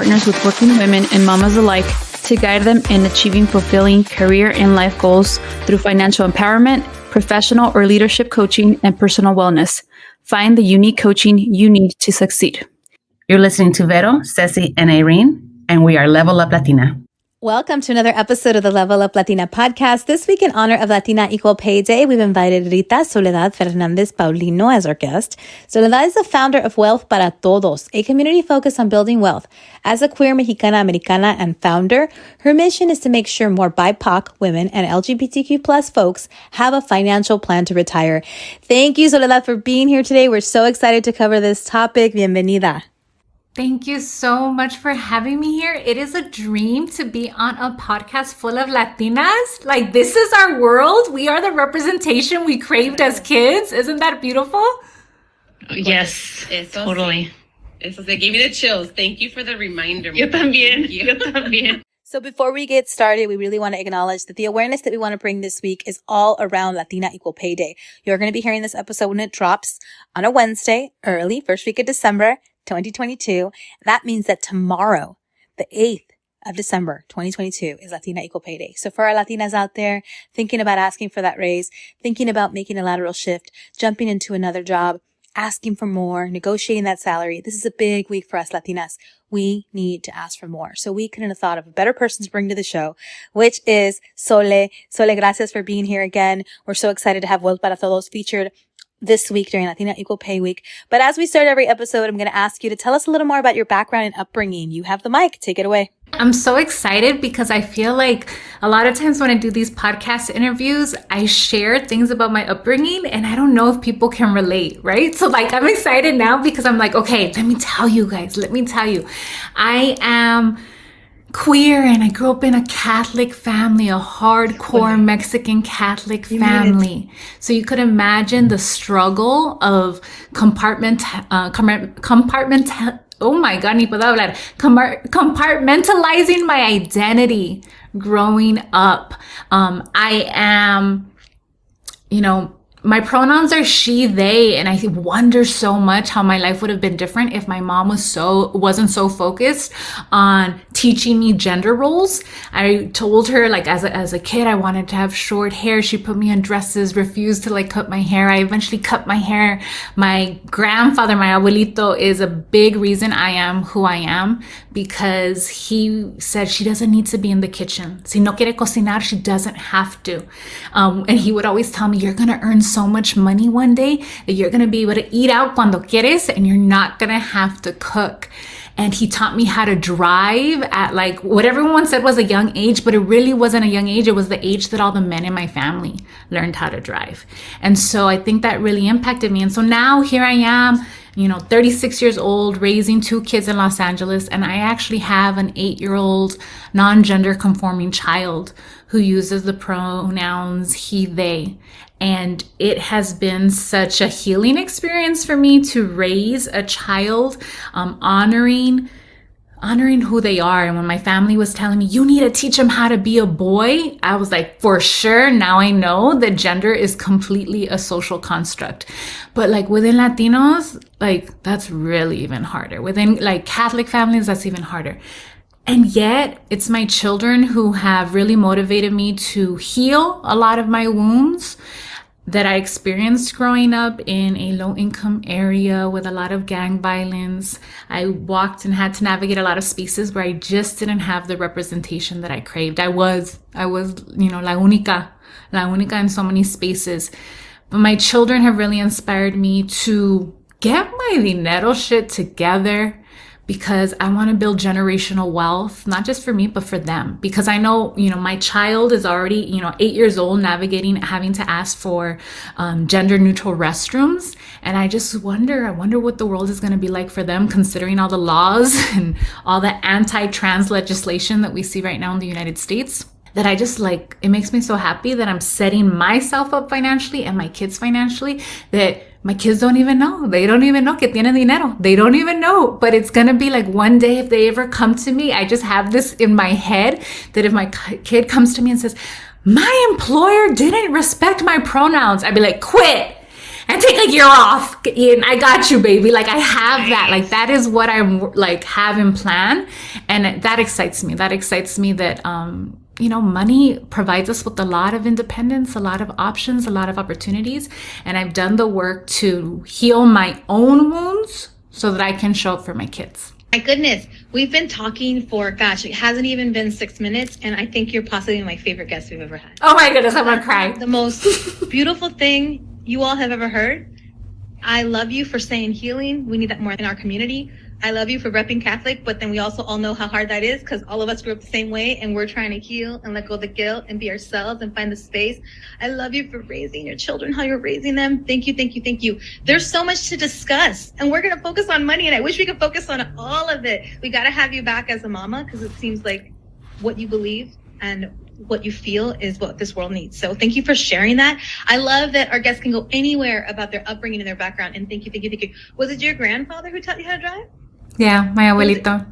partners with working women and mamas alike to guide them in achieving fulfilling career and life goals through financial empowerment, professional or leadership coaching, and personal wellness. Find the unique coaching you need to succeed. You're listening to Vero, Ceci, and Irene, and we are Level Up Latina. Welcome to another episode of the Level Up Latina podcast. This week, in honor of Latina Equal Pay Day, we've invited Rita-Soledad Fernandez Paulino as our guest. Soledad is the founder of Wealth Para Todos, a community focused on building wealth. As a queer Mexicana Americana and founder, her mission is to make sure more BIPOC women and LGBTQ plus folks have a financial plan to retire. Thank you, Soledad, for being here today. We're so excited to cover this topic. Bienvenida. Thank you so much for having me here. It is a dream to be on a podcast full of Latinas. Like, this is our world. We are the representation we craved as kids. Isn't that beautiful? Yes, totally. Eso se gave me the chills. Thank you for the reminder. Yo también. So before we get started, we really want to acknowledge that the awareness that we want to bring this week is all around Latina Equal Pay Day. You're going to be hearing this episode when it drops on a Wednesday, early, first week of December, 2022. That means that tomorrow, the 8th of December, 2022 is Latina Equal Pay Day. So for our Latinas out there thinking about asking for that raise, thinking about making a lateral shift, jumping into another job, asking for more, negotiating that salary, this is a big week for us Latinas. We need to ask for more. So we couldn't have thought of a better person to bring to the show, which is Sole. Sole, gracias for being here again. We're so excited to have Wealth Para Todos featured this week during Latina Equal Pay Week. But as we start every episode, I'm going to ask you to tell us a little more about your background and upbringing. You have the mic. Take it away. I'm so excited because I feel like a lot of times when I do these podcast interviews, I share things about my upbringing and I don't know if people can relate, right? So like, I'm excited now because I'm like, okay, let me tell you guys, I am queer and I grew up in a Catholic family, a hardcore Mexican Catholic family. So you could imagine the struggle of compartmentalizing my identity growing up. I am, my pronouns are she, they, and I wonder so much how my life would have been different if my mom wasn't so focused on teaching me gender roles. I told her, like, as a kid, I wanted to have short hair. She put me in dresses, refused to cut my hair. I eventually cut my hair. My grandfather, my abuelito, is a big reason I am who I am because he said she doesn't need to be in the kitchen. Si no quiere cocinar, she doesn't have to. And he would always tell me, you're going to earn so much money one day that you're going to be able to eat out cuando quieres and you're not going to have to cook. And he taught me how to drive at like what everyone said was a young age, but it really wasn't a young age. It was the age that all the men in my family learned how to drive. And so I think that really impacted me. And so now here I am, 36 years old, raising 2 kids in Los Angeles. And I actually have an 8-year-old non-gender conforming child who uses the pronouns he, they. And it has been such a healing experience for me to raise a child, honoring who they are. And when my family was telling me, you need to teach them how to be a boy, I was like, for sure. Now I know that gender is completely a social construct. But like within Latinos, like that's really even harder. Within like Catholic families, that's even harder. And yet it's my children who have really motivated me to heal a lot of my wounds that I experienced growing up in a low-income area with a lot of gang violence. I walked and had to navigate a lot of spaces where I just didn't have the representation that I craved. I was, la única in so many spaces. But my children have really inspired me to get my dinero shit together, because I want to build generational wealth, not just for me, but for them. Because I know, my child is already, 8 years old, navigating, having to ask for gender neutral restrooms. And I just wonder what the world is going to be like for them, considering all the laws and all the anti-trans legislation that we see right now in the United States. That I just it makes me so happy that I'm setting myself up financially and my kids financially, that my kids don't even know. They don't even know que tienen dinero. They don't even know. But it's going to be like one day if they ever come to me, I just have this in my head that if my kid comes to me and says, my employer didn't respect my pronouns, I'd be like, quit. and take a year off. And I got you, baby. Like I have that. Like that is what I'm like have in plan. And that excites me. That excites me that, you know, money provides us with a lot of independence, a lot of options, a lot of opportunities. And I've done the work to heal my own wounds so that I can show up for my kids. My goodness, we've been talking for, gosh, it hasn't even been 6 minutes, and I think you're possibly my favorite guest we've ever had. Oh my goodness, I'm gonna cry. The most beautiful thing you all have ever heard. I love you for saying healing. We need that more in our community. I love you for repping Catholic, but then we also all know how hard that is because all of us grew up the same way and we're trying to heal and let go of the guilt and be ourselves and find the space. I love you for raising your children, how you're raising them. Thank you, thank you, thank you. There's so much to discuss and we're going to focus on money, and I wish we could focus on all of it. We got to have you back as a mama because it seems like what you believe and what you feel is what this world needs. So thank you for sharing that. I love that our guests can go anywhere about their upbringing and their background. And thank you, thank you, thank you. Was it your grandfather who taught you how to drive? Yeah, my abuelito.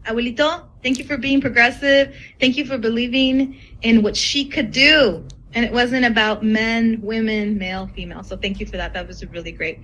Abuelito, thank you for being progressive. Thank you for believing in what she could do. And it wasn't about men, women, male, female. So thank you for that. That was a really great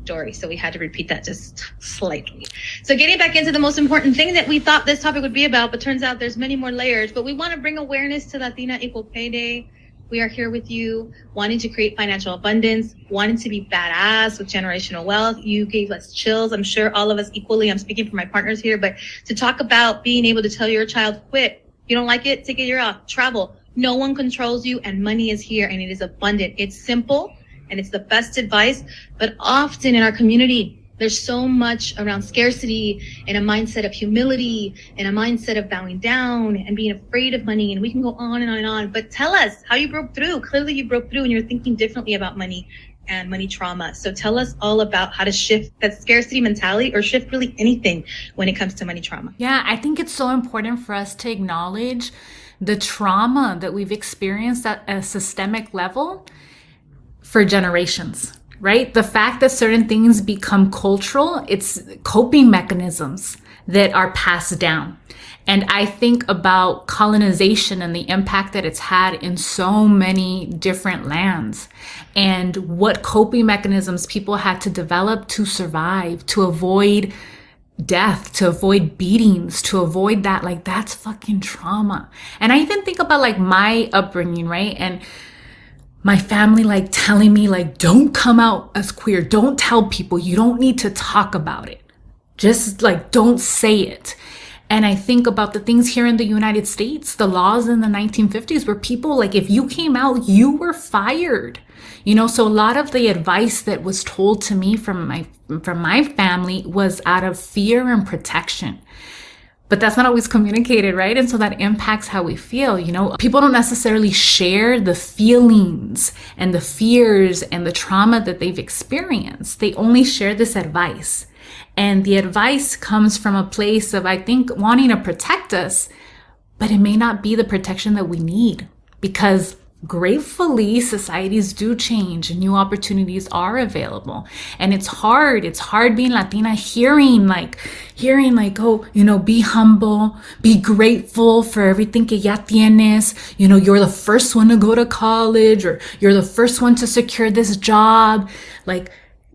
story. So we had to repeat that just slightly. So getting back into the most important thing that we thought this topic would be about, but turns out there's many more layers. But we want to bring awareness to Latina Equal Pay Day. We are here with you, wanting to create financial abundance, wanting to be badass with generational wealth. You gave us chills. I'm sure all of us equally. I'm speaking for my partners here, but to talk about being able to tell your child, quit. You don't like it? Take a year off. Travel. No one controls you, and money is here, and it is abundant. It's simple, and it's the best advice. But often in our community, there's so much around scarcity and a mindset of humility and a mindset of bowing down and being afraid of money. And we can go on and on and on. But tell us how you broke through. Clearly you broke through and you're thinking differently about money and money trauma. So tell us all about how to shift that scarcity mentality or shift really anything when it comes to money trauma. Yeah, I think it's so important for us to acknowledge the trauma that we've experienced at a systemic level for generations. Right? The fact that certain things become cultural, it's coping mechanisms that are passed down. And I think about colonization and the impact that it's had in so many different lands and what coping mechanisms people had to develop to survive, to avoid death, to avoid beatings, to avoid that. Like, that's fucking trauma. And I even think about like my upbringing, right? And my family like telling me like, don't come out as queer. Don't tell people. You don't need to talk about it. Just like, don't say it. And I think about the things here in the United States, the laws in the 1950s where people like, if you came out, you were fired. You know, so a lot of the advice that was told to me from my family was out of fear and protection. But that's not always communicated, right? And so that impacts how we feel. You know, people don't necessarily share the feelings and the fears and the trauma that they've experienced. They only share this advice. And the advice comes from a place of, I think, wanting to protect us, but it may not be the protection that we need, because gratefully, societies do change and new opportunities are available. And it's hard being Latina, hearing like, oh, you know, be humble, be grateful for everything que ya tienes. You know, you're the first one to go to college, or you're the first one to secure this job. Like,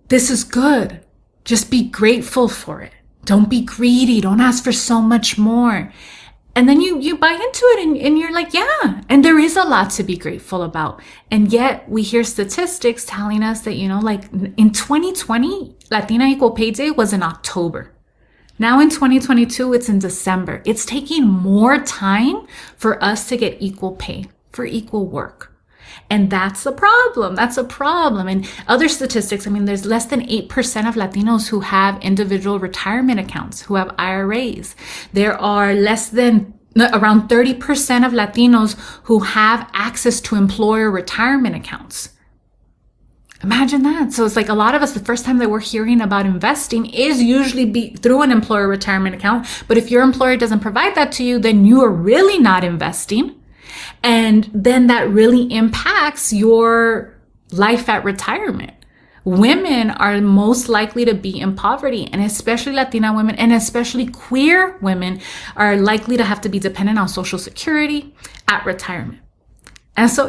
this is good. Just be grateful for it. Don't be greedy. Don't ask for so much more. And then you buy into it and you're like, yeah, and there is a lot to be grateful about. And yet we hear statistics telling us that, you know, like in 2020, Latina Equal Pay Day was in October. Now in 2022, it's in December. It's taking more time for us to get equal pay for equal work. And that's a problem. That's a problem. And other statistics, I mean, there's less than 8% of Latinos who have individual retirement accounts, who have IRAs. There are around 30% of Latinos who have access to employer retirement accounts. Imagine that. So it's like a lot of us, the first time that we're hearing about investing is usually through an employer retirement account. But if your employer doesn't provide that to you, then you are really not investing. And then that really impacts your life at retirement. Women are most likely to be in poverty, and especially Latina women and especially queer women are likely to have to be dependent on Social Security at retirement. And so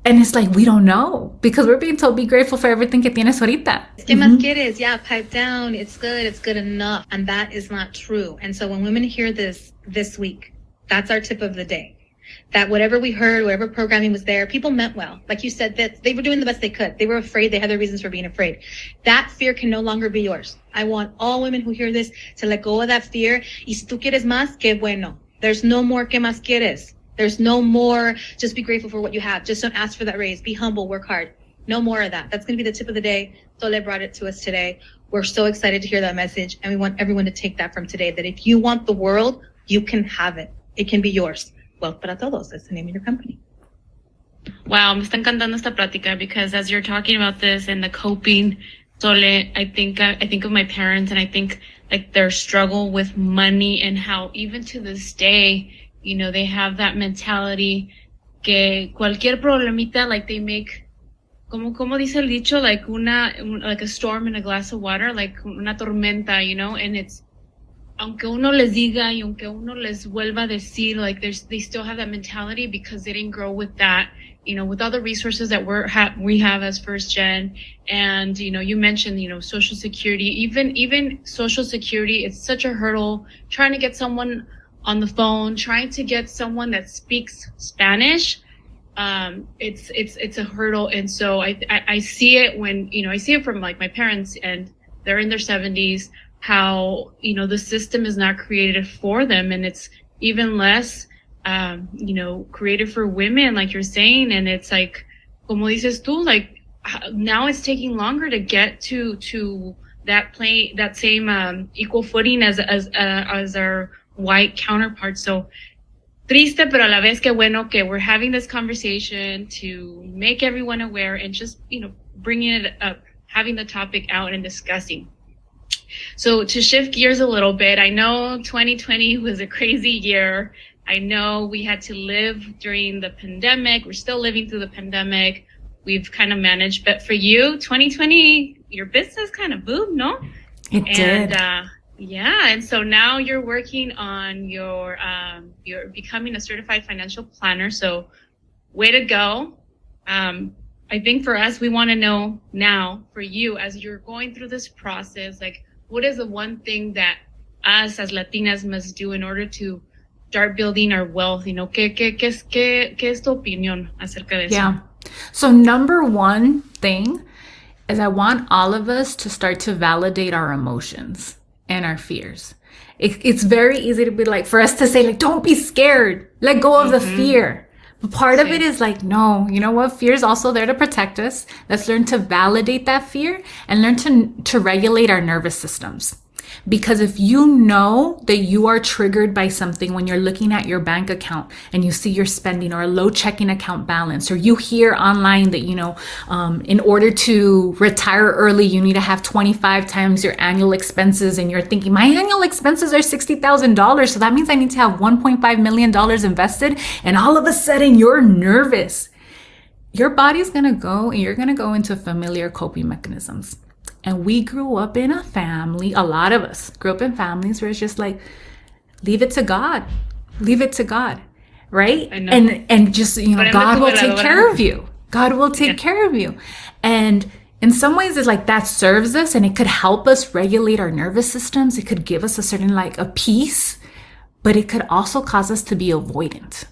And it's like, we don't know because we're being told be grateful for everything que tienes ahorita. ¿Qué más quieres? Yeah, pipe down. It's good enough. And that is not true. And so when women hear this week, that's our tip of the day. That whatever we heard, whatever programming was there, people meant well. Like you said, that they were doing the best they could. They were afraid. They had their reasons for being afraid. That fear can no longer be yours. I want all women who hear this to let go of that fear. Y si tú quieres más, qué bueno. There's no more que más quieres. There's no more, just be grateful for what you have. Just don't ask for that raise. Be humble, work hard. No more of that. That's going to be the tip of the day. Sole brought it to us today. We're so excited to hear that message. And we want everyone to take that from today, that if you want the world, you can have it. It can be yours. Wealth Para Todos. That's the name of your company. Wow, me está encantando esta plática because as you're talking about this and the coping, Sole, I think of my parents and I think like their struggle with money and how even to this day, you know, they have that mentality que cualquier problemita, like they make, como dice el dicho, like like a storm in a glass of water, like una tormenta, you know, and it's, aunque uno les diga y aunque uno les vuelva a decir, like they still have that mentality because they didn't grow with that, you know, with all the resources that we have as first gen. And, you know, you mentioned, you know, Social Security, even Social Security, it's such a hurdle trying to get someone on the phone, trying to get someone that speaks Spanish. It's a hurdle. And so I see it when, you know, I see it from like my parents and they're in their 70s, how, you know, the system is not created for them. And it's even less, you know, created for women, like you're saying. And it's like, como dices tú, like now it's taking longer to get to that same, equal footing as our white counterparts. So triste, pero a la vez que bueno que we're having this conversation to make everyone aware and just, you know, bringing it up, having the topic out and discussing. So to shift gears a little bit, I know 2020 was a crazy year. I know we had to live during the pandemic. We're still living through the pandemic. We've kind of managed, but for you, 2020, your business kind of boomed, no? It did. Yeah, and so now you're working on you're becoming a certified financial planner. So way to go. I think for us, we want to know now for you as you're going through this process, like what is the one thing that us as Latinas must do in order to start building our wealth? You know, ¿qué es tu opinión acerca de eso? Yeah. So number one thing is I want all of us to start to validate our emotions and our fears. It's very easy to be like, for us to say like, don't be scared, let go of the fear. But part of it is like, no, you know what? Fear is also there to protect us. Let's learn to validate that fear and learn to regulate our nervous systems. Because if you know that you are triggered by something when you're looking at your bank account and you see your spending or a low checking account balance, or you hear online that, you know, in order to retire early, you need to have 25 times your annual expenses, and you're thinking, my annual expenses are $60,000. So that means I need to have $1.5 million invested. And all of a sudden you're nervous. Your body's going to go and you're going to go into familiar coping mechanisms. And we grew up in a family, a lot of us grew up in families where it's just like, leave it to God, right? I know. And just, you know, God will take care of you. God will take care of you. And in some ways it's like that serves us and it could help us regulate our nervous systems. It could give us a certain like a peace, but it could also cause us to be avoidant.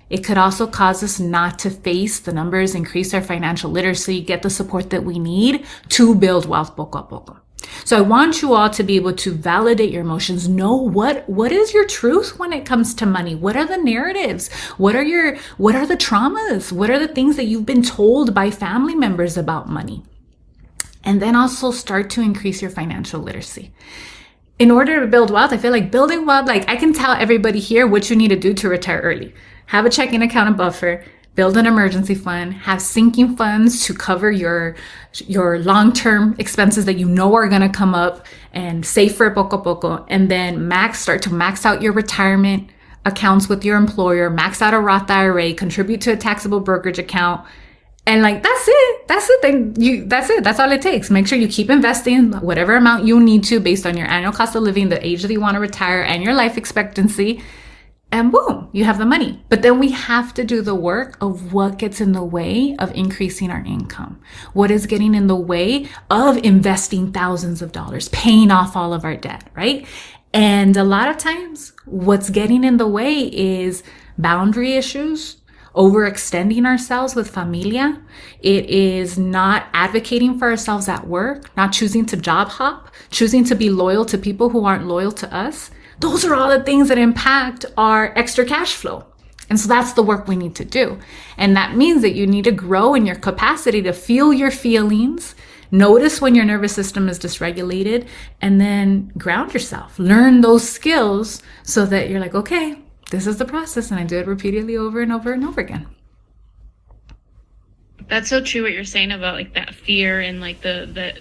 It could also cause us not to face the numbers, increase our financial literacy, get the support that we need to build wealth poco a poco. So I want you all to be able to validate your emotions. Know what is your truth when it comes to money? What are the narratives? What are the traumas? What are the things that you've been told by family members about money? And then also start to increase your financial literacy. In order to build wealth, I feel like building wealth, like I can tell everybody here what you need to do to retire early. Have a checking account and buffer, build an emergency fund, have sinking funds to cover your long-term expenses that you know are going to come up, and save for poco poco. And then start to max out your retirement accounts with your employer, max out a Roth IRA, contribute to a taxable brokerage account. And like, that's it. That's the thing. That's it. That's all it takes. Make sure you keep investing whatever amount you need to based on your annual cost of living, the age that you want to retire, and your life expectancy. and boom, you have the money. But then we have to do the work of what gets in the way of increasing our income. What is getting in the way of investing thousands of dollars, paying off all of our debt, right? And a lot of times what's getting in the way is boundary issues, overextending ourselves with familia. It is not advocating for ourselves at work, not choosing to job hop, choosing to be loyal to people who aren't loyal to us. Those are all the things that impact our extra cash flow. And so that's the work we need to do. And that means that you need to grow in your capacity to feel your feelings, notice when your nervous system is dysregulated, and then ground yourself. Learn those skills so that you're like, okay, this is the process, and I do it repeatedly over and over and over again. That's so true what you're saying about like that fear and like the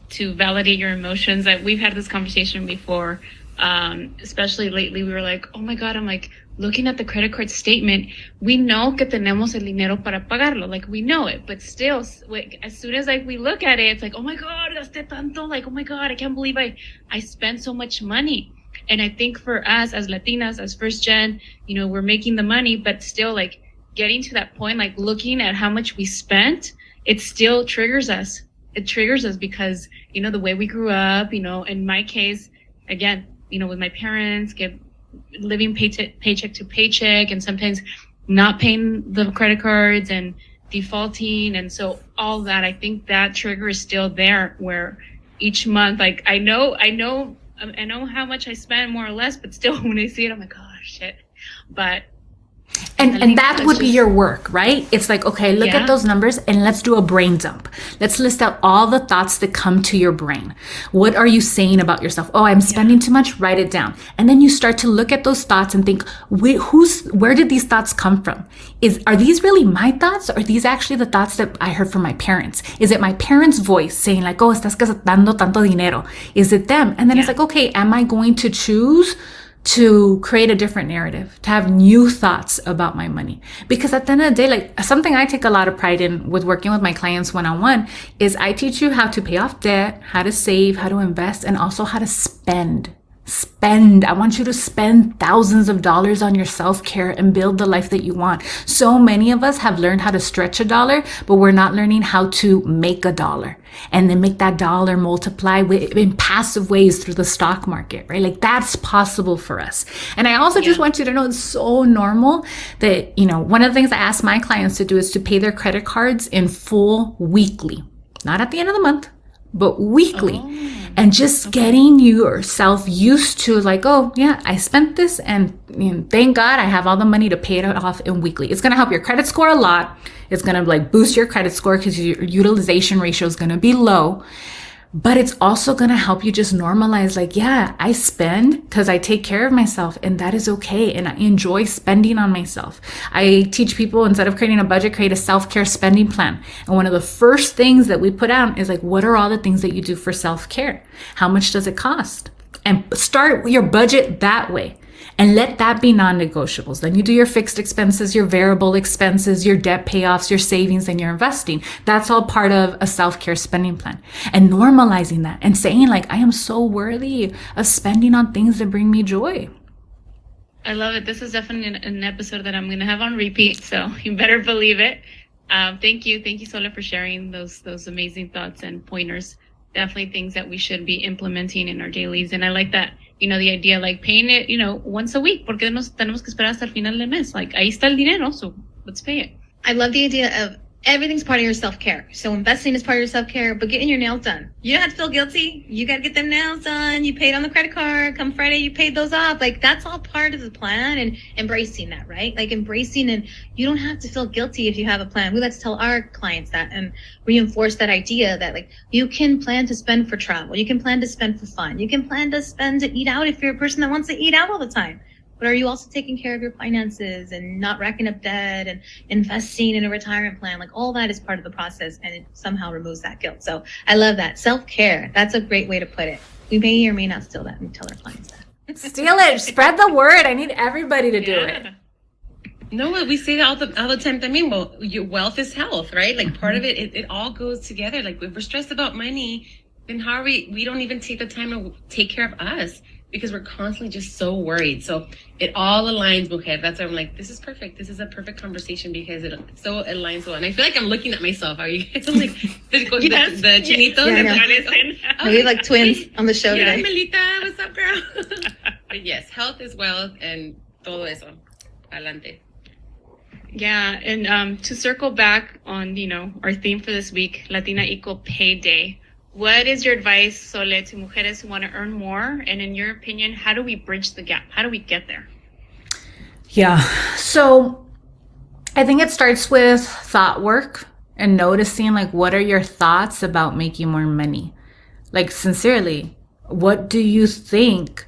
to validate your emotions. That we've had this conversation before, especially lately. We were like, oh my God, I'm like looking at the credit card statement. We know que tenemos el dinero para pagarlo, like we know it, but still, like, as soon as like we look at it, it's like, oh my God, gasté tanto, like, oh my God, I can't believe I spent so much money. And I think for us as Latinas, as first gen, we're making the money, but still like getting to that point, like looking at how much we spent, it still triggers us. It triggers us because, the way we grew up, in my case, again, with my parents, living paycheck to paycheck, and sometimes not paying the credit cards and defaulting. And so all that, I think that trigger is still there, where each month, like I know how much I spend more or less, but still when I see it, I'm like, oh shit. But and that would be your work, right? It's like, okay, look at those numbers and let's do a brain dump. Let's list out all the thoughts that come to your brain. What are you saying about yourself? Oh, I'm spending too much. Write it down. And then you start to look at those thoughts and think, where did these thoughts come from? Are these really my thoughts? Or are these actually the thoughts that I heard from my parents? Is it my parents' voice saying like, oh, estás gastando tanto dinero? Is it them? And then it's like, okay, am I going to choose to create a different narrative, to have new thoughts about my money? Because at the end of the day, like something I take a lot of pride in with working with my clients one-on-one is I teach you how to pay off debt, how to save, how to invest, and also how to spend. I want you to spend thousands of dollars on your self-care and build the life that you want. So many of us have learned how to stretch a dollar, but we're not learning how to make a dollar and then make that dollar multiply in passive ways through the stock market, right? Like that's possible for us. And I also just want you to know it's so normal that, one of the things I ask my clients to do is to pay their credit cards in full weekly, not at the end of the month, but weekly. And just getting yourself used to like, oh yeah, I spent this and thank God I have all the money to pay it off in weekly. It's going to help your credit score a lot. It's going to like boost your credit score because your utilization ratio is going to be low. But it's also going to help you just normalize like, yeah, I spend because I take care of myself and that is okay. And I enjoy spending on myself. I teach people, instead of creating a budget, create a self-care spending plan. And one of the first things that we put out is like, what are all the things that you do for self-care? How much does it cost? And start your budget that way. And let that be non-negotiables. Then you do your fixed expenses, your variable expenses, your debt payoffs, your savings, and your investing. That's all part of a self-care spending plan. And normalizing that and saying like, I am so worthy of spending on things that bring me joy. I love it. This is definitely an episode that I'm going to have on repeat, so you better believe it. Thank you, Sola, for sharing those amazing thoughts and pointers. Definitely things that we should be implementing in our dailies. And I like that, the idea like paying it, once a week, porque tenemos que esperar hasta el final del mes. Like, ahí está el dinero, so let's pay it. I love the idea of everything's part of your self-care. So investing is part of your self-care, but getting your nails done. You don't have to feel guilty. You got to get them nails done. You paid on the credit card. Come Friday, you paid those off. Like, that's all part of the plan, and embracing that, right? Like embracing, and you don't have to feel guilty if you have a plan. We like to tell our clients that and reinforce that idea that like you can plan to spend for travel. You can plan to spend for fun. You can plan to spend to eat out if you're a person that wants to eat out all the time. But are you also taking care of your finances and not racking up debt and investing in a retirement plan? Like all that is part of the process, and it somehow removes that guilt. So I love that. Self-care. That's a great way to put it. We may or may not steal that and tell our clients that. Steal it. Spread the word. I need everybody to do it. No, we say that all the time. I mean, well, your wealth is health, right? Like part of it all goes together. Like if we're stressed about money, then how are we don't even take the time to take care of us. because we're constantly just so worried. So it all aligns, mujer. That's why I'm like, this is perfect. This is a perfect conversation because it so aligns well. And I feel like I'm looking at myself. Are you guys? I'm like, the chinitos. Yeah, we like twins on the show yeah, today. Melita, what's up, girl? But yes, health is wealth and todo eso. Adelante. Yeah, and to circle back on, our theme for this week, Latina Equal Pay Day. What is your advice, Sole, to mujeres who want to earn more? And in your opinion, how do we bridge the gap? How do we get there? Yeah. So I think it starts with thought work and noticing, like, what are your thoughts about making more money? Like, sincerely, what do you think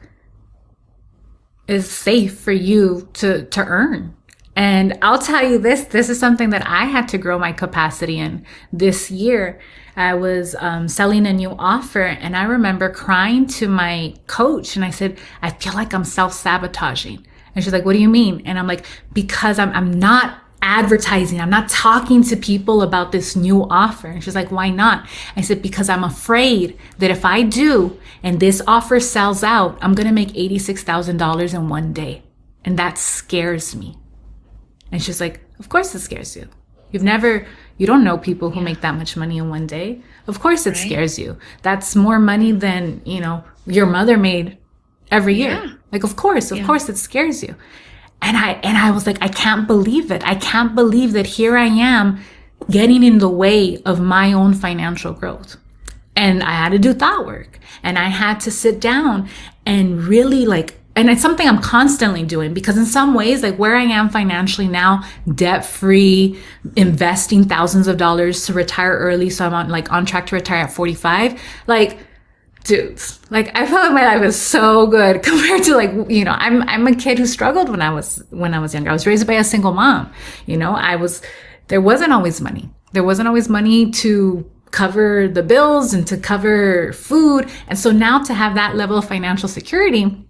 is safe for you to earn? And I'll tell you this is something that I had to grow my capacity in this year. I was selling a new offer, and I remember crying to my coach, and I said, I feel like I'm self-sabotaging. And she's like, what do you mean? And I'm like, because I'm not advertising. I'm not talking to people about this new offer. And she's like, why not? I said, because I'm afraid that if I do, and this offer sells out, I'm going to make $86,000 in one day. And that scares me. And she's like, of course it scares you. You don't know people who make that much money in one day. Of course it scares you. That's more money than, your mother made every year. Yeah. Like, of course it scares you. And I was like, I can't believe it. I can't believe that here I am getting in the way of my own financial growth. And I had to do thought work, and I had to sit down and really and it's something I'm constantly doing, because in some ways, like where I am financially now, debt-free, investing thousands of dollars to retire early. So I'm on track to retire at 45. Like, dudes, I feel like my life is so good compared to I'm a kid who struggled when I was younger. I was raised by a single mom. There wasn't always money. There wasn't always money to cover the bills and to cover food. And so now to have that level of financial security,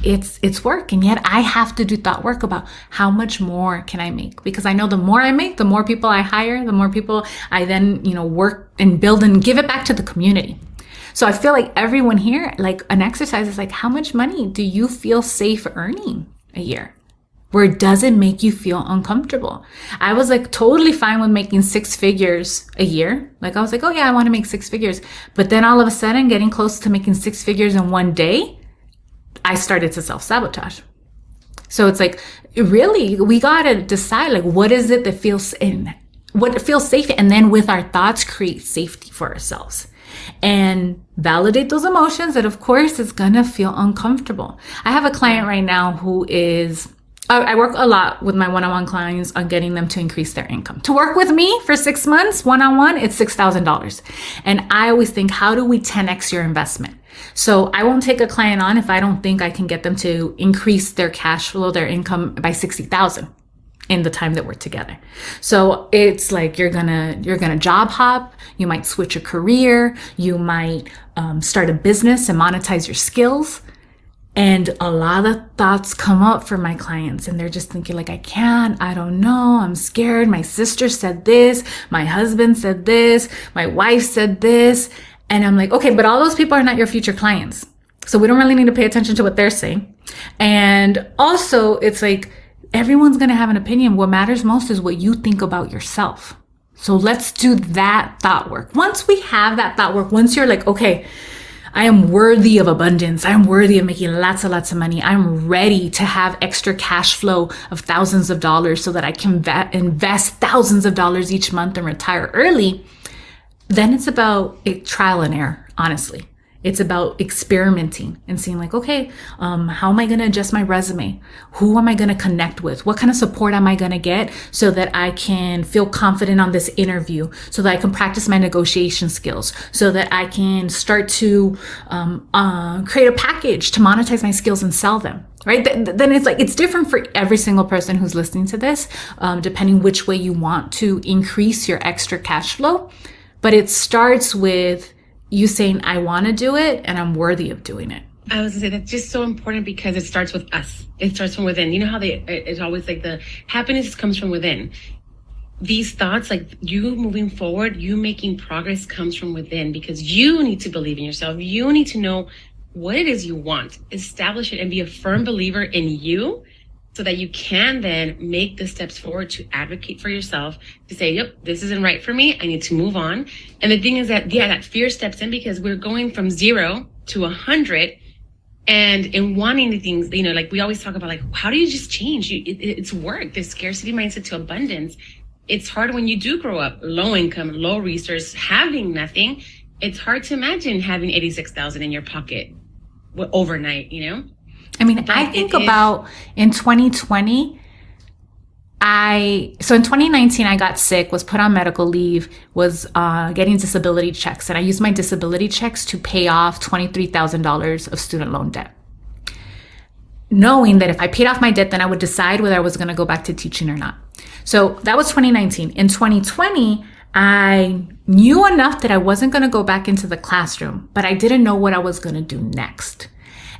it's work. And yet I have to do thought work about how much more can I make? Because I know the more I make, the more people I hire, the more people I then, work and build and give it back to the community. So I feel like everyone here, an exercise is how much money do you feel safe earning a year, where it doesn't make you feel uncomfortable? I was totally fine with making 6 figures a year. I was like, oh yeah, I want to make 6 figures. But then all of a sudden, getting close to making 6 figures in one day, I started to self-sabotage. So it's really, we got to decide, what is it that feels what feels safe? And then with our thoughts, create safety for ourselves and validate those emotions that, of course, it's going to feel uncomfortable. I have a client right now who I work a lot with my one-on-one clients on getting them to increase their income. To work with me for 6 months, one-on-one, it's $6,000. And I always think, how do we 10x your investment? So I won't take a client on if I don't think I can get them to increase their cash flow, their income by $60,000 in the time that we're together. So it's you're gonna job hop, you might switch a career, you might start a business and monetize your skills. And a lot of thoughts come up for my clients, and they're just thinking I don't know, I'm scared. My sister said this, my husband said this, my wife said this. And I'm like, okay, but all those people are not your future clients. So we don't really need to pay attention to what they're saying. And also it's everyone's going to have an opinion. What matters most is what you think about yourself. So let's do that thought work. Once we have that thought work, once you're okay, I am worthy of abundance. I'm worthy of making lots of money. I'm ready to have extra cash flow of thousands of dollars so that I can invest thousands of dollars each month and retire early. Then it's about trial and error, honestly. It's about experimenting and seeing okay, how am I going to adjust my resume? Who am I going to connect with? What kind of support am I going to get so that I can feel confident on this interview, so that I can practice my negotiation skills, so that I can start to create a package to monetize my skills and sell them, right? Then it's different for every single person who's listening to this, depending which way you want to increase your extra cash flow. But it starts with you saying, I want to do it and I'm worthy of doing it. I was going to say that's just so important because it starts with us. It starts from within. You know how it's always the happiness comes from within. These thoughts, you moving forward, you making progress comes from within because you need to believe in yourself. You need to know what it is you want, establish it, and be a firm believer in you, so that you can then make the steps forward to advocate for yourself, to say, yep, this isn't right for me. I need to move on. And the thing is that, yeah, that fear steps in, because we're going from 0 to 100. And in wanting the things, you know, like we always talk about, like, how do you just change? It's work, the scarcity mindset to abundance. It's hard when you do grow up low income, low resource, having nothing. It's hard to imagine having 86,000 in your pocket overnight, you know? I mean, I think about in 2020, in 2019, I got sick, was put on medical leave, was getting disability checks. And I used my disability checks to pay off $23,000 of student loan debt, knowing that if I paid off my debt, then I would decide whether I was going to go back to teaching or not. So that was 2019. In 2020, I knew enough that I wasn't going to go back into the classroom, but I didn't know what I was going to do next.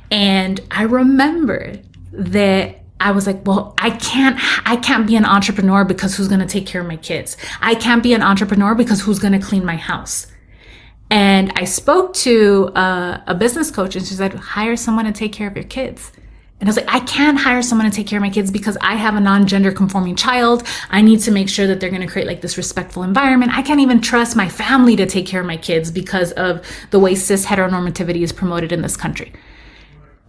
And I remember that I was like, well, I can't be an entrepreneur, because who's going to take care of my kids? I can't be an entrepreneur because who's going to clean my house? And I spoke to a business coach, and she said, hire someone to take care of your kids. And I was like, I can't hire someone to take care of my kids because I have a non-gender conforming child. I need to make sure that they're going to create like this respectful environment. I can't even trust my family to take care of my kids because of the way cis heteronormativity is promoted in this country.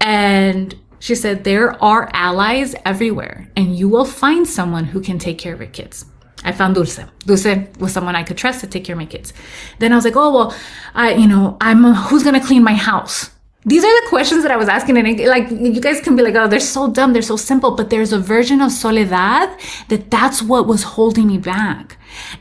And she said, there are allies everywhere, and you will find someone who can take care of your kids. I found Dulce. Dulce was someone I could trust to take care of my kids. Then I was like, oh, well, who's going to clean my house? These are the questions that I was asking. And like, you guys can be like, oh, they're so dumb. They're so simple. But there's a version of Soledad that's what was holding me back.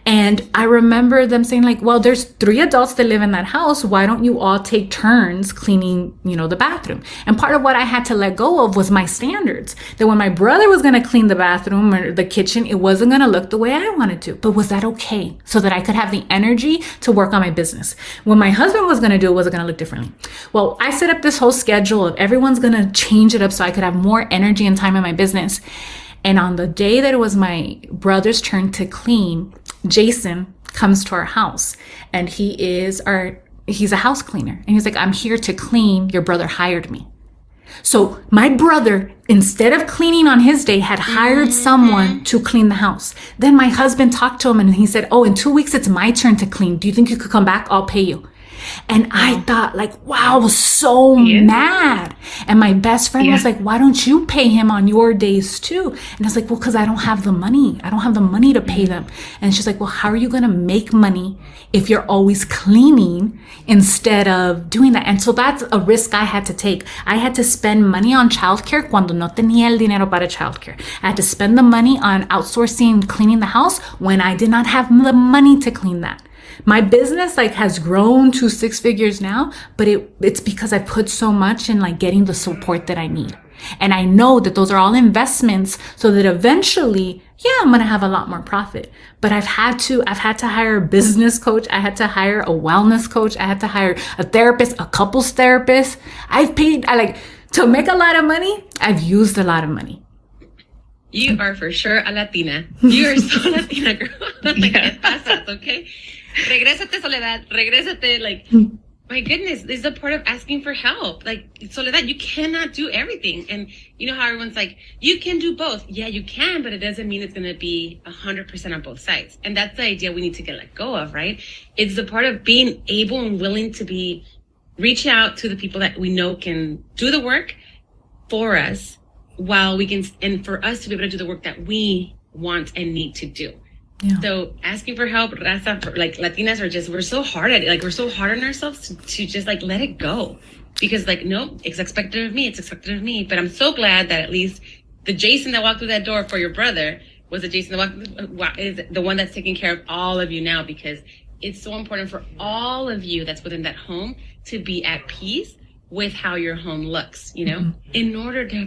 And I remember them saying like, well, there's 3 adults that live in that house. Why don't you all take turns cleaning, the bathroom? And part of what I had to let go of was my standards, that when my brother was going to clean the bathroom or the kitchen, it wasn't going to look the way I wanted to. But was that okay? So that I could have the energy to work on my business. When my husband was going to do it, was it going to look differently? Well, I set up this whole schedule of everyone's going to change it up so I could have more energy and time in my business. And on the day that it was my brother's turn to clean, Jason comes to our house, and he's a house cleaner. And he's like, I'm here to clean. Your brother hired me. So my brother, instead of cleaning on his day, had hired someone to clean the house. Then my husband talked to him and he said, oh, in 2 weeks, it's my turn to clean. Do you think you could come back? I'll pay you. And I thought like, wow, I was so mad. And my best friend was like, why don't you pay him on your days too? And I was like, well, because I don't have the money. I don't have the money to pay them. And she's like, well, how are you going to make money if you're always cleaning instead of doing that? And so that's a risk I had to take. I had to spend money on childcare cuando no tenía el dinero para childcare. I had to spend the money on outsourcing cleaning the house when I did not have the money to clean that. My business has grown to 6 figures now, but it's because I put so much in getting the support that I need. And I know that those are all investments so that eventually, I'm going to have a lot more profit. But I've had to hire a business coach. I had to hire a wellness coach. I had to hire a therapist, a couples therapist. To make a lot of money, I've used a lot of money. You are for sure a Latina. You are so Latina, girl. ¿Qué pasas, okay? Regrésate, Soledad. Regrésate. My goodness, this is a part of asking for help. Soledad, you cannot do everything. And you know how everyone's like, you can do both. Yeah, you can, but it doesn't mean it's going to be 100% on both sides. And that's the idea we need to get let go of, right? It's the part of being able and willing to reach out to the people that we know can do the work for us, while we can, and for us to be able to do the work that we want and need to do. Yeah. So asking for help, Raza, Latinas we're so hard at it. We're so hard on ourselves to just let it go, because no, it's expected of me. But I'm so glad that at least the Jason that walked through that door for your brother was the Jason that is the one that's taking care of all of you now, because it's so important for all of you that's within that home to be at peace with how your home looks, in order to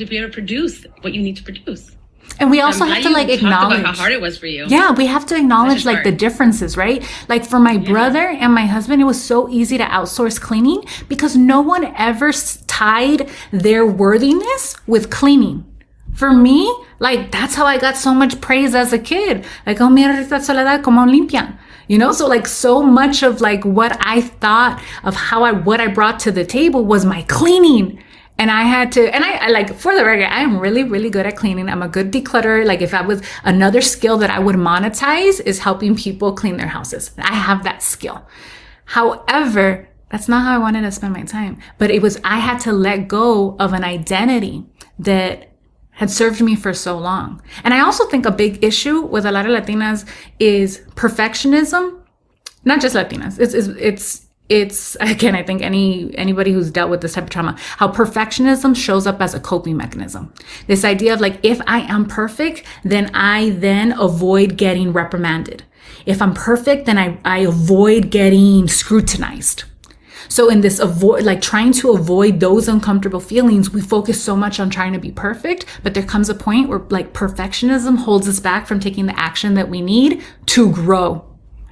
be able to produce what you need to produce. And we also have to acknowledge about how hard it was for you. Yeah, we have to acknowledge the differences, right? For my brother and my husband, it was so easy to outsource cleaning because no one ever tied their worthiness with cleaning. For me, that's how I got so much praise as a kid. Oh, mira, Rita-Soledad, como limpian. You know, so like so much of like what I thought of what I brought to the table was my cleaning. And I had to, and I like, for the record, I am really, really good at cleaning. I'm a good declutterer. Like if I was another skill that I would monetize is helping people clean their houses. I have that skill. However, that's not how I wanted to spend my time. But I had to let go of an identity that had served me for so long. And I also think a big issue with a lot of Latinas is perfectionism. Not just Latinas. It's again, I think anybody who's dealt with this type of trauma, how perfectionism shows up as a coping mechanism. This idea of like, if I am perfect, then I avoid getting reprimanded. If I'm perfect, then I avoid getting scrutinized. So in this trying to avoid those uncomfortable feelings, we focus so much on trying to be perfect, but there comes a point where like perfectionism holds us back from taking the action that we need to grow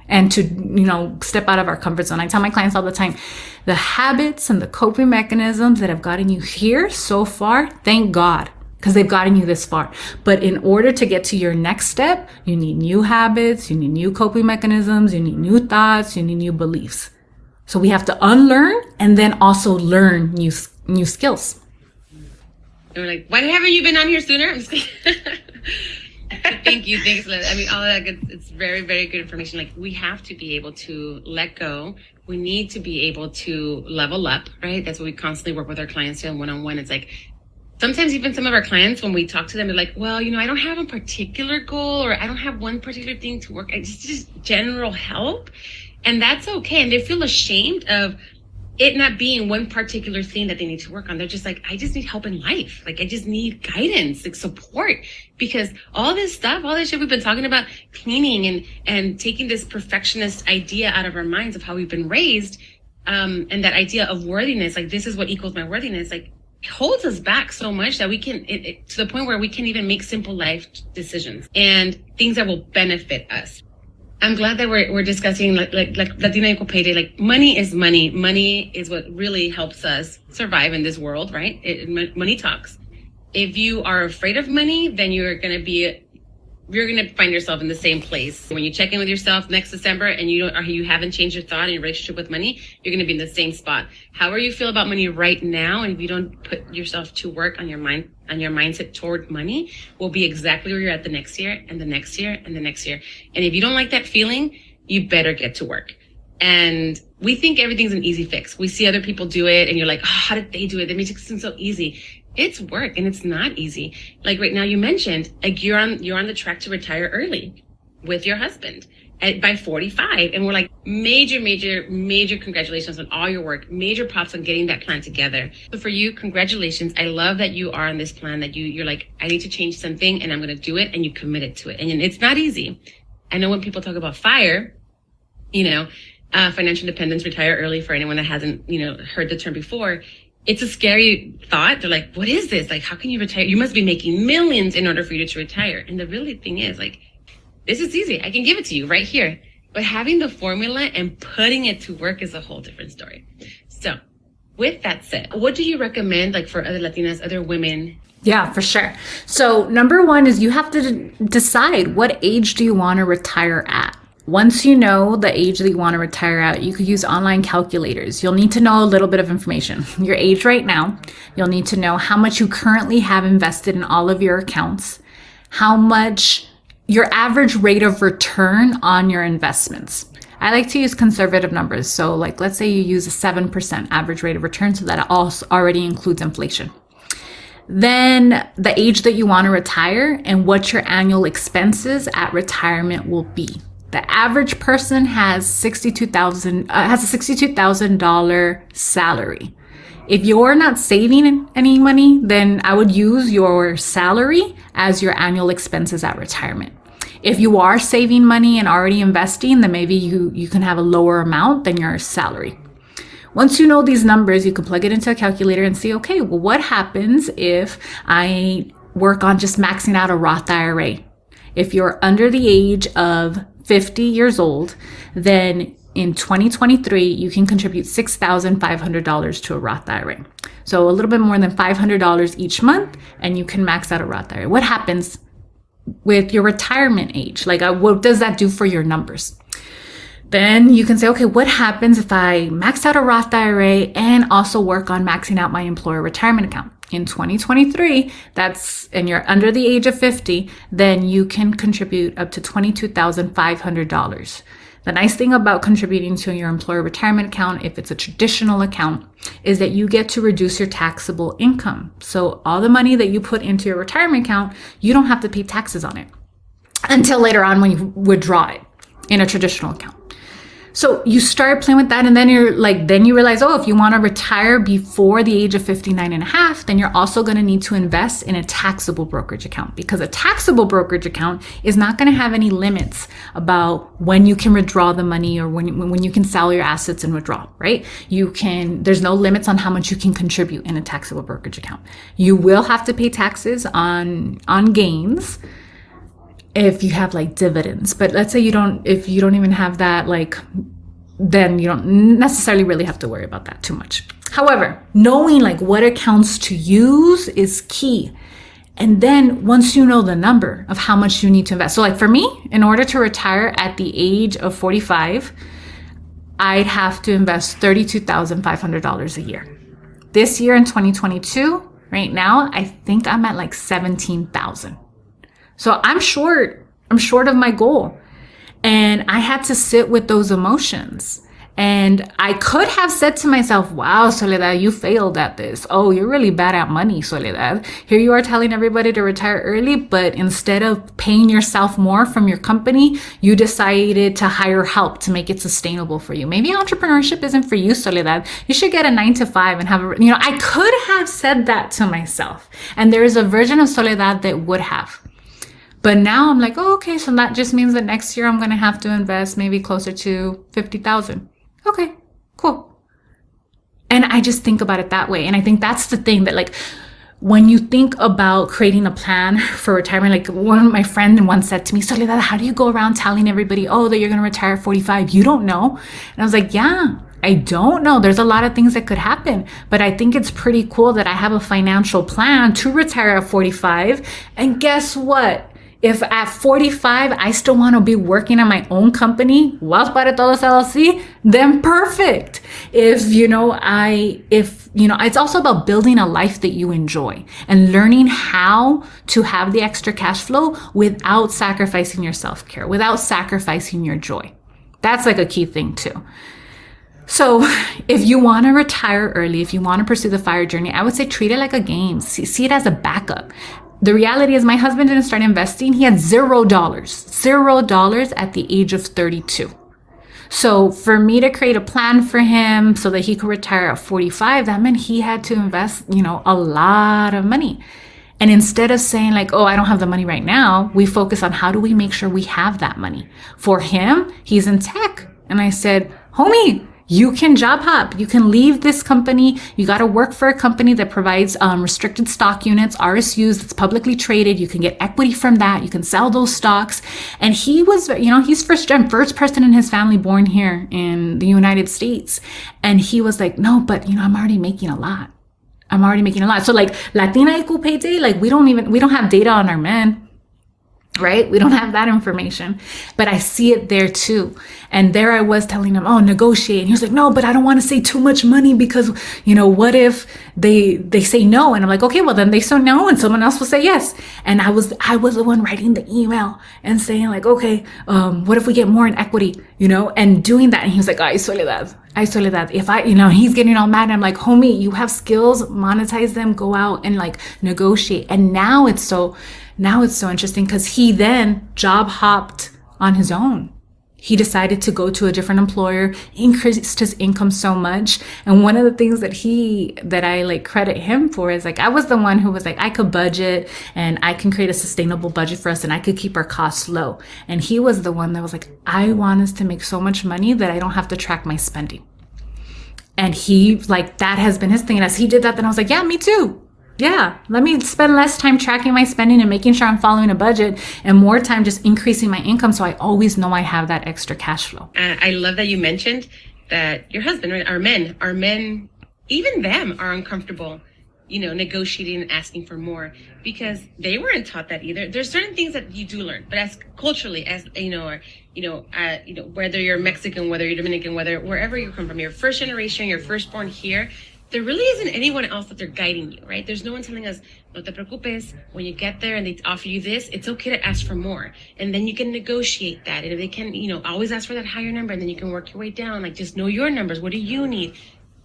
and to, you know, step out of our comfort zone. I tell my clients all the time, the habits and the coping mechanisms that have gotten you here so far, thank God, because they've gotten you this far. But in order to get to your next step, you need new habits, you need new coping mechanisms, you need new thoughts, you need new beliefs. So we have to unlearn and then also learn new skills. And we're like, why haven't you been on here sooner? I'm just kidding. Thank you. Thanks. I mean, all that good. It's very, very good information. Like we have to be able to let go. We need to be able to level up, right? That's what we constantly work with our clients on one-on-one. It's like, sometimes even some of our clients, when we talk to them, they're like, well, you know, I don't have a particular goal or I don't have one particular thing to work. It's just general help. And that's okay. And they feel ashamed of it not being one particular thing that they need to work on. They're just like, I just need help in life. Like, I just need guidance, like support, because all this stuff, all this shit we've been talking about, cleaning and taking this perfectionist idea out of our minds of how we've been raised, and that idea of worthiness, like this is what equals my worthiness, like holds us back so much that we can, to the point where we can't even make simple life decisions and things that will benefit us. I'm glad that we're discussing like Latina Equal Pay Day. Like money is money. Money is what really helps us survive in this world, right? Money talks. If you are afraid of money, then you're going to find yourself in the same place. When you check in with yourself next December and you haven't changed your thought in your relationship with money, you're going to be in the same spot. However you feel about money right now, and if you don't put yourself to work on your mindset toward money, will be exactly where you're at the next year and the next year and the next year. And if you don't like that feeling, you better get to work. And we think everything's an easy fix. We see other people do it and you're like, oh, how did they do it? That makes it seem so easy. It's work and it's not easy. Like right now you mentioned, like you're on the track to retire early with your husband by 45. And we're like, major congratulations on all your work. Major props on getting that plan together. So for you, congratulations. I love that you are on this plan, that you're like, I need to change something and I'm going to do it. And you committed to it. And it's not easy. I know when people talk about FIRE, financial independence, retire early, for anyone that hasn't, heard the term before, it's a scary thought. They're like, what is this? Like, how can you retire? You must be making millions in order for you to retire. And the really thing is, like, this is easy. I can give it to you right here. But having the formula and putting it to work is a whole different story. So with that said, what do you recommend, like, for other Latinas, other women? Yeah, for sure. So number one is you have to decide, what age do you want to retire at? Once you know the age that you want to retire at, you could use online calculators. You'll need to know a little bit of information. Your age right now. You'll need to know how much you currently have invested in all of your accounts, how much your average rate of return on your investments. I like to use conservative numbers. So like, let's say you use a 7% average rate of return, so that also already includes inflation. Then the age that you want to retire and what your annual expenses at retirement will be. The average person has a $62,000 salary. If you're not saving any money, then I would use your salary as your annual expenses at retirement. If you are saving money and already investing, then maybe you can have a lower amount than your salary. Once you know these numbers, you can plug it into a calculator and see, okay, well, what happens if I work on just maxing out a Roth IRA? If you're under the age of 50 years old, then in 2023, you can contribute $6,500 to a Roth IRA. So a little bit more than $500 each month, and you can max out a Roth IRA. What happens with your retirement age? Like, what does that do for your numbers? Then you can say, okay, what happens if I max out a Roth IRA and also work on maxing out my employer retirement account? In 2023, and you're under the age of 50, then you can contribute up to $22,500. The nice thing about contributing to your employer retirement account, if it's a traditional account, is that you get to reduce your taxable income. So all the money that you put into your retirement account, you don't have to pay taxes on it until later on when you withdraw it in a traditional account. So you start playing with that, and then then you realize, if you want to retire before the age of 59 and a half, then you're also going to need to invest in a taxable brokerage account, because a taxable brokerage account is not going to have any limits about when you can withdraw the money or when you can sell your assets and withdraw, right? There's no limits on how much you can contribute in a taxable brokerage account. You will have to pay taxes on gains if you have like dividends, but let's say if you don't even have that, then you don't necessarily really have to worry about that too much. However, knowing what accounts to use is key. And then once you know the number of how much you need to invest. So for me, in order to retire at the age of 45, I'd have to invest $32,500 a year. This year in 2022, right now, I think I'm at $17,000. So I'm short of my goal. And I had to sit with those emotions. And I could have said to myself, wow, Soledad, you failed at this. Oh, you're really bad at money, Soledad. Here you are telling everybody to retire early, but instead of paying yourself more from your company, you decided to hire help to make it sustainable for you. Maybe entrepreneurship isn't for you, Soledad. You should get a 9-to-5 and have I could have said that to myself. And there is a version of Soledad that would have. But now I'm like, okay, so that just means that next year I'm going to have to invest maybe closer to 50,000. Okay, cool. And I just think about it that way. And I think that's the thing that when you think about creating a plan for retirement, one of my friends once said to me, Soledad, how do you go around telling everybody, that you're going to retire at 45? You don't know. And I was like, yeah, I don't know. There's a lot of things that could happen, but I think it's pretty cool that I have a financial plan to retire at 45. And guess what? If at 45, I still want to be working on my own company, Para Todos LLC, then perfect. It's also about building a life that you enjoy and learning how to have the extra cash flow without sacrificing your self-care, without sacrificing your joy. That's a key thing too. So if you want to retire early, if you want to pursue the FIRE journey, I would say treat it like a game. See it as a backup. The reality is my husband didn't start investing. He had $0 at the age of 32. So for me to create a plan for him so that he could retire at 45, that meant he had to invest, a lot of money. And instead of saying I don't have the money right now, we focus on how do we make sure we have that money. For him, he's in tech. And I said, homie, you can job hop. You can leave this company. You got to work for a company that provides restricted stock units, RSUs, that's publicly traded. You can get equity from that. You can sell those stocks. And he was, he's first person in his family born here in the United States. And he was like, no, but I'm already making a lot. So Latina Equal Pay Day, we don't have data on our men. Right? We don't have that information, but I see it there too. And there I was telling him, negotiate. And he was like, no, but I don't want to say too much money because, what if they say no? And I'm like, okay, well then they say no and someone else will say yes. And I was the one writing the email and saying okay, what if we get more in equity, and doing that. And he was like, ay, Soledad. If he's getting all mad. And I'm like, homie, you have skills, monetize them, go out and negotiate. And now it's so interesting because he then job hopped on his own. He decided to go to a different employer, increased his income so much. And one of the things that I credit him for is I was the one who was I could budget and I can create a sustainable budget for us and I could keep our costs low. And he was the one that was I want us to make so much money that I don't have to track my spending. And he that has been his thing. And as he did that, then I was like, yeah, me too. Yeah, let me spend less time tracking my spending and making sure I'm following a budget and more time just increasing my income so I always know I have that extra cash flow. I love that you mentioned that your husband, right, our men, even them are uncomfortable, negotiating and asking for more, because they weren't taught that either. There's certain things that you do learn, but as culturally, as whether you're Mexican, whether you're Dominican, wherever you come from, you're first generation, you're firstborn here, there really isn't anyone else that they're guiding you, right? There's no one telling us, no te preocupes, when you get there and they offer you this, it's okay to ask for more. And then you can negotiate that. And if they can, always ask for that higher number, and then you can work your way down. Like, just know your numbers. What do you need?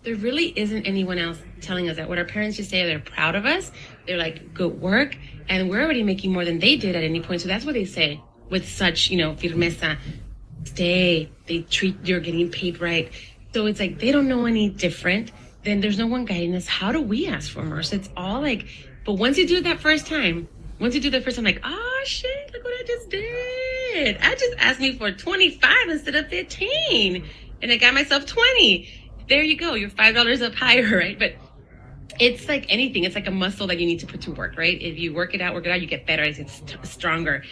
There really isn't anyone else telling us that. What our parents just say, they're proud of us. They're like, good work. And we're already making more than they did at any point. So that's what they say with such, firmeza. Stay. They treat you're getting paid right. So it's like, they don't know any different. Then there's no one guiding us. How do we ask for more? So it's all like, but once you do that first time, like, oh shit, look what I just did. I just asked me for 25 instead of 15. And I got myself 20. There you go. You're $5 up higher, right? But it's like anything. It's like a muscle that you need to put to work, right? If you work it out, you get better. It's stronger.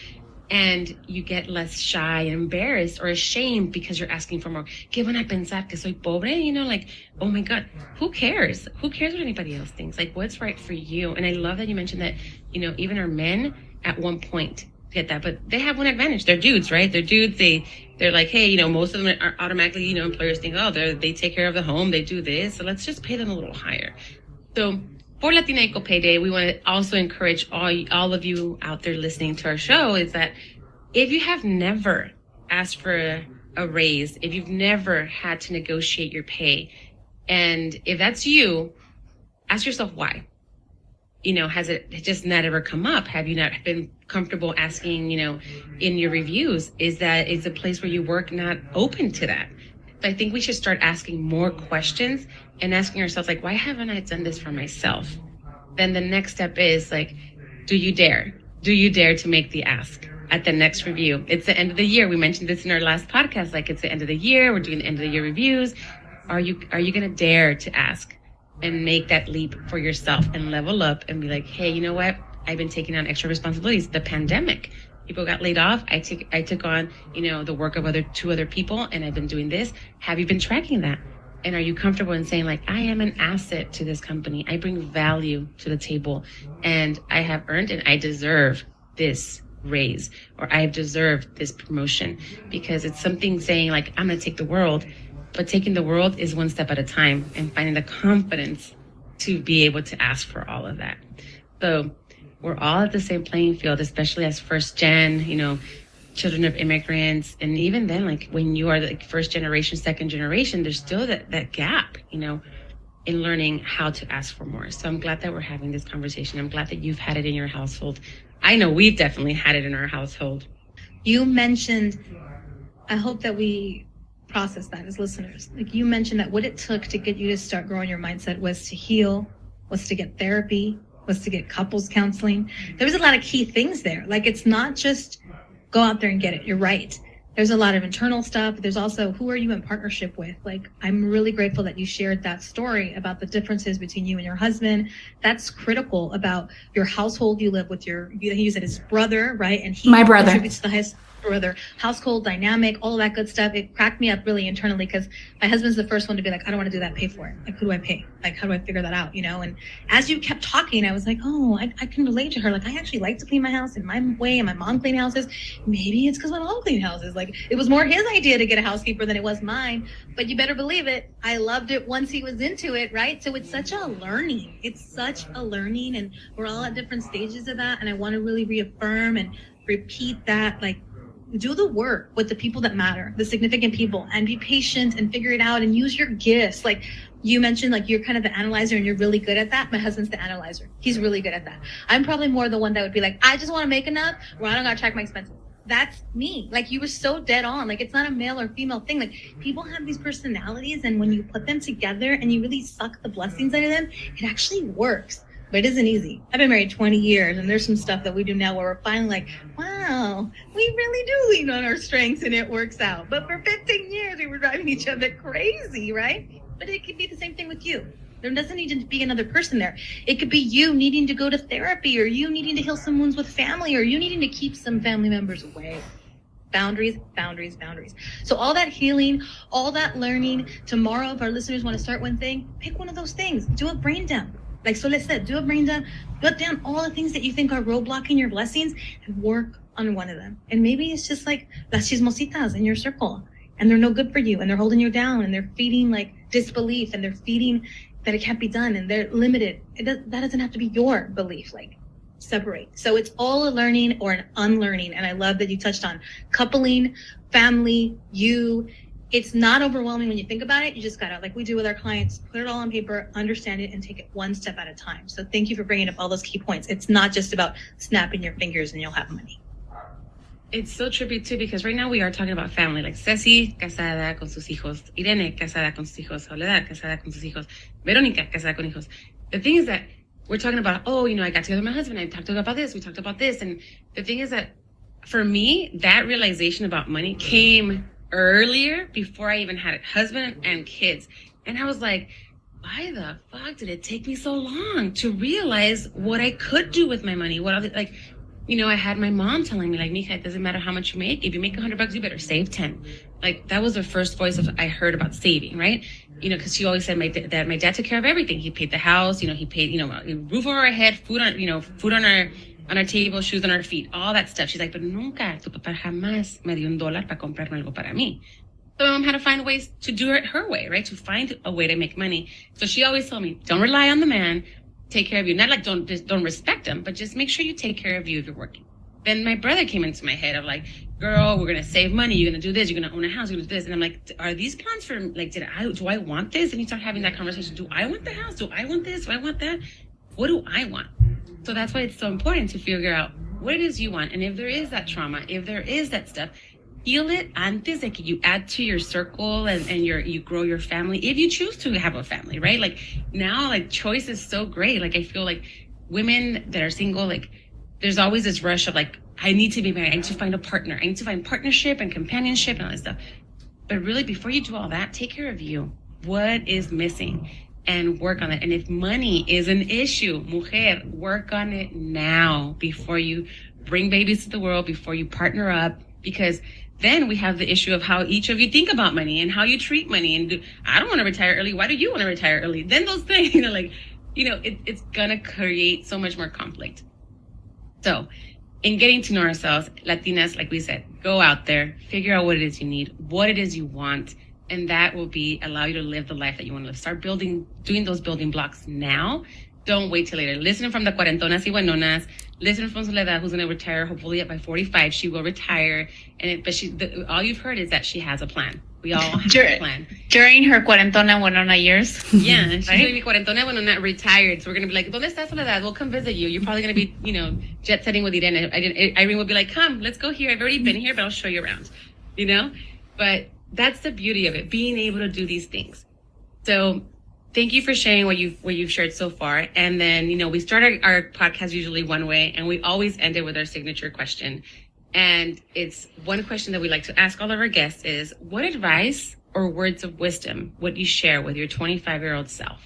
And you get less shy and embarrassed or ashamed because you're asking for more. ¿Qué van a pensar que soy pobre? Like, oh my God, who cares? Who cares what anybody else thinks? Like, what's right for you? And I love that you mentioned that, even our men at one point get that, but they have one advantage. They're dudes, right? They're dudes. They're like, hey, most of them are automatically, employers think, oh, they take care of the home. They do this. So let's just pay them a little higher. So for Latina Equal Pay Day, we want to also encourage all of you out there listening to our show is that if you have never asked for a raise, if you've never had to negotiate your pay, and if that's you, ask yourself why. Has it just not ever come up? Have you not been comfortable asking, in your reviews? Is a place where you work not open to that? So I think we should start asking more questions and asking ourselves, like, why haven't I done this for myself? Then the next step is like, do you dare? Do you dare to make the ask at the next review? It's the end of the year. We mentioned this in our last podcast. Like, it's the end of the year. We're doing the end of the year reviews. Are you going to dare to ask and make that leap for yourself and level up and be like, hey, you know what? I've been taking on extra responsibilities. The pandemic, people got laid off. I took on, the work of two other people, and I've been doing this. Have you been tracking that? And are you comfortable in saying, like, I am an asset to this company. I bring value to the table, and I have earned and I deserve this raise, or I have deserved this promotion? Because it's something saying, like, I'm going to take the world, but taking the world is one step at a time, and finding the confidence to be able to ask for all of that. So we're all at the same playing field, especially as first gen, children of immigrants. And even then, like, when you are the first generation, second generation, there's still that gap, in learning how to ask for more. So I'm glad that we're having this conversation. I'm glad that you've had it in your household. I know we've definitely had it in our household. You mentioned, I hope that we process that as listeners. Like, you mentioned that what it took to get you to start growing your mindset was to heal, was to get therapy, was to get couples counseling. There was a lot of key things there. Like, it's not just go out there and get it. You're right. There's a lot of internal stuff. There's also, who are you in partnership with? Like, I'm really grateful that you shared that story about the differences between you and your husband. That's critical about your household. You live with you said his brother, right? And he My brother contributes to the brother household dynamic, all of that good stuff. It cracked me up really internally, because my husband's the first one to be like, I don't want to do that, pay for it. Like, who do I pay? Like, how do I figure that out? And as you kept talking, I was like, oh, I can relate to her. Like, I actually like to clean my house in my way, and my mom cleaned houses. Maybe it's because my mom cleaned houses. Like, it was more his idea to get a housekeeper than it was mine. But you better believe it, I loved it once he was into it, right? So it's such a learning. And we're all at different stages of that. And I want to really reaffirm and repeat that, like, do the work with the people that matter, the significant people, and be patient and figure it out and use your gifts. Like you mentioned, like, you're kind of the analyzer and you're really good at that. My husband's the analyzer. He's really good at that. I'm probably more the one that would be like, I just want to make enough where I don't got to track my expenses. That's me. Like, you were so dead on. Like, it's not a male or female thing. Like, people have these personalities, and when you put them together and you really suck the blessings out of them, it actually works. But it isn't easy. I've been married 20 years, and there's some stuff that we do now where we're finally like, wow, we really do lean on our strengths, and it works out. But for 15 years, we were driving each other crazy, right? But it could be the same thing with you. There doesn't need to be another person there. It could be you needing to go to therapy, or you needing to heal some wounds with family, or you needing to keep some family members away. Boundaries, boundaries, boundaries. So all that healing, all that learning, tomorrow, if our listeners want to start one thing, pick one of those things. Do a brain dump. Like Sole said, do a brain dump, put down all the things that you think are roadblocking your blessings and work on one of them. And maybe it's just like las chismositas in your circle, and they're no good for you, and they're holding you down, and they're feeding like disbelief, and they're feeding that it can't be done, and they're limited. That doesn't have to be your belief. Like, separate. So it's all a learning or an unlearning. And I love that you touched on coupling, family, you. It's not overwhelming when you think about it. You just gotta, like we do with our clients, put it all on paper, understand it, and take it one step at a time. So thank you for bringing up all those key points. It's not just about snapping your fingers and you'll have money. It's so trippy too, because right now we are talking about family, like Ceci casada con sus hijos, Irene casada con sus hijos, Soledad casada con sus hijos, Verónica casada con hijos. The thing is that we're talking about, oh, I got together with my husband, I talked to him about this, we talked about this. And the thing is that for me, that realization about money came earlier, before I even had a husband and kids. And I was like, why the fuck did it take me so long to realize what I could do with my money? I had my mom telling me, like, Mija, it doesn't matter how much you make. If you make $100, you better save 10. Like, that was the first voice I heard about saving, right? Because she always said that my dad took care of everything. He paid the house, he paid, roof over our head, food on our table, shoes on our feet, all that stuff. She's like, pero nunca, tu papá jamás me dio $1 para comprarme algo para mí. So my mom had to find ways to do it her way, right? To find a way to make money. So she always told me, don't rely on the man, take care of you. Not like don't respect him, but just make sure you take care of you if you're working. Then my brother came into my head of like, girl, we're going to save money. You're going to do this. You're going to own a house. You're going to do this. And I'm like, are these plans for, like, do I want this? And you start having that conversation. Do I want the house? Do I want this? Do I want that? What do I want? So that's why it's so important to figure out what it is you want. And if there is that trauma, if there is that stuff, heal it antes de que you add to your circle and you grow your family. If you choose to have a family, right? Like now, like choice is so great. Like I feel like women that are single, like there's always this rush of like, I need to be married. I need to find a partner. I need to find partnership and companionship and all that stuff. But really, before you do all that, take care of you. What is missing? And work on it. And if money is an issue, mujer, work on it now before you bring babies to the world, before you partner up, because then we have the issue of how each of you think about money and how you treat money. And I don't want to retire early. Why do you want to retire early? Then those things, it's going to create so much more conflict. So in getting to know ourselves, Latinas, like we said, go out there, figure out what it is you need, what it is you want, and that will allow you to live the life that you want to live. Start doing those building blocks now. Don't wait till later. Listen from the cuarentonas y buenonas. Listen from Soledad, who's going to retire hopefully by 45. She will retire. But all you've heard is that she has a plan. We all have a plan. During her cuarentona buenona years. Yeah, she's going to be cuarentona buenona retired. So we're going to be like, ¿Dónde está Soledad? We'll come visit you. You're probably going to be, jet setting with Irene. Irene will be like, come, let's go here. I've already been here, but I'll show you around. But that's the beauty of it, being able to do these things. So thank you for sharing what you've shared so far. And then, we start our podcast usually one way, and we always end it with our signature question. And it's one question that we like to ask all of our guests is, what advice or words of wisdom would you share with your 25-year-old self?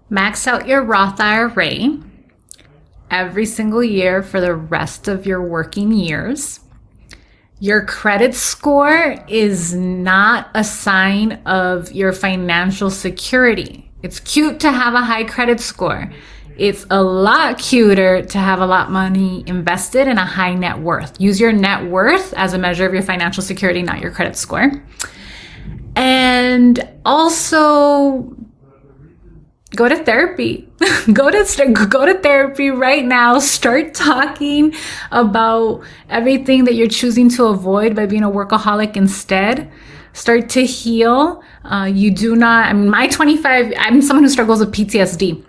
Max out your Roth IRA every single year for the rest of your working years. Your credit score is not a sign of your financial security. It's cute to have a high credit score. It's a lot cuter to have a lot of money invested in a high net worth. Use your net worth as a measure of your financial security, not your credit score. And also go to therapy. Go to therapy right now. Start talking about everything that you're choosing to avoid by being a workaholic instead. Start to heal. My 25, I'm someone who struggles with PTSD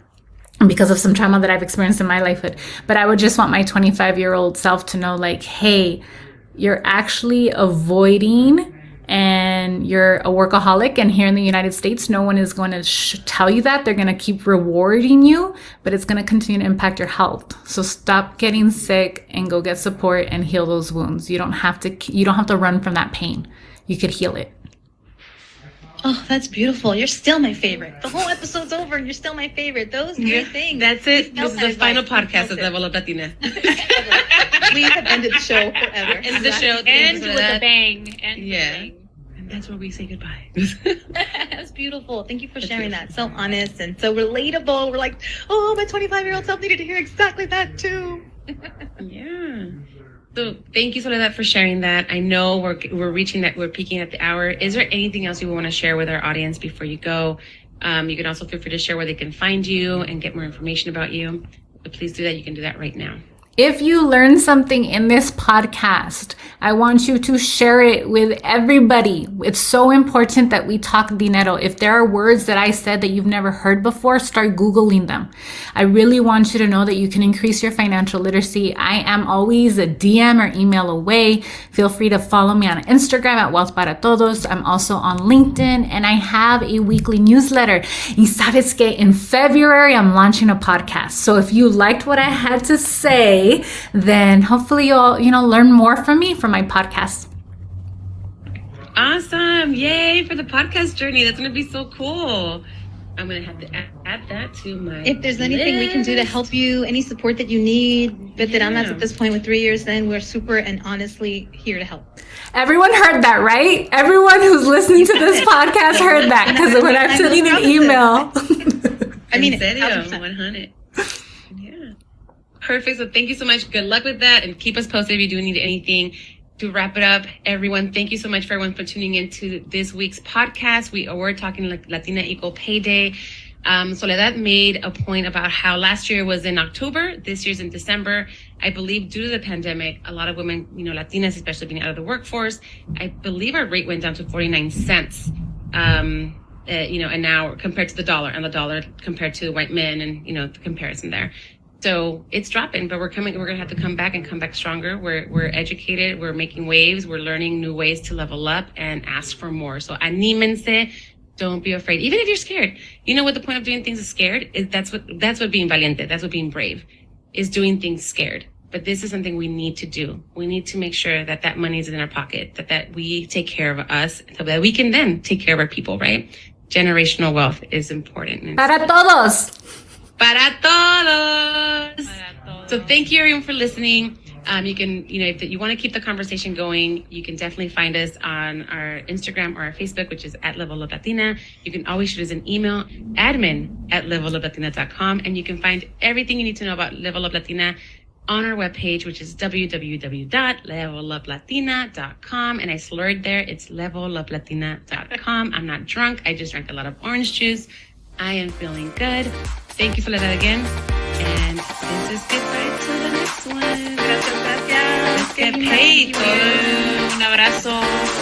because of some trauma that I've experienced in my lifehood. But I would just want my 25-year-old self to know, like, hey, you're actually avoiding and you're a workaholic. And here in the United States, no one is going to tell you that. They're going to keep rewarding you, but it's going to continue to impact your health. So stop getting sick and go get support and heal those wounds. You don't have to run from that pain. You could heal it. Oh, that's beautiful. You're still my favorite. The whole episode's over and you're still my favorite. Those three things. That's it. This is the final podcast of Level Up Latina. We have ended the show forever. End the show. End with a bang. Yeah. that's where we say goodbye. That's beautiful. Thank you for sharing that. So honest and so relatable. We're like, oh, my 25-year-old self needed to hear exactly that too. Yeah. So thank you, Soledad, for sharing that. I know we're peaking at the hour. Is there anything else you want to share with our audience before you go? You can also feel free to share where they can find you and get more information about you. But please do that. You can do that right now. If you learned something in this podcast, I want you to share it with everybody. It's so important that we talk dinero. If there are words that I said that you've never heard before, start Googling them. I really want you to know that you can increase your financial literacy. I am always a DM or email away. Feel free to follow me on Instagram at Wealth Para Todos. I'm also on LinkedIn, and I have a weekly newsletter. Y sabes que in February, I'm launching a podcast. So if you liked what I had to say, then hopefully you'll, learn more from me from my podcast. Awesome. Yay for the podcast journey. That's going to be so cool. I'm going to have to add that to my If there's anything we can do to help you, any support that you need, veteranas at this point with 3 years, then we're super and honestly here to help. Everyone heard that, right? Everyone who's listening to this podcast heard that, because when I'm sending an email. I mean, in serio, 100. Yeah. Perfect. So thank you so much. Good luck with that, and keep us posted if you do need anything. To wrap it up, everyone, thank you so much for everyone for tuning into this week's podcast. We're talking like Latina Equal Pay Day. Soledad made a point about how last year was in October, this year's in December. I believe due to the pandemic, a lot of women, Latinas especially, being out of the workforce, I believe our rate went down to 49 cents. And now compared to the dollar, and the dollar compared to white men, and the comparison there. So it's dropping, but we're going to have to come back stronger. We're educated. We're making waves. We're learning new ways to level up and ask for more. So anímense. Don't be afraid. Even if you're scared, what the point of doing things is scared is that's what being valiente. That's what being brave is, doing things scared. But this is something we need to do. We need to make sure that money is in our pocket, that we take care of us so that we can then take care of our people, right? Generational wealth is important. Para todos. Para todos. So thank you everyone for listening. You can, if you want to keep the conversation going, you can definitely find us on our Instagram or our Facebook, which is at Level Up Latina. You can always shoot us an email, admin@leveluplatina.com, and you can find everything you need to know about Level Up Latina on our webpage, which is www.leveluplatina.com. And I slurred there. It's leveluplatina.com. I'm not drunk. I just drank a lot of orange juice. I am feeling good. Thank you, Soledad, again. And this is goodbye to the next one. Gracias. Let's get paid. Un abrazo.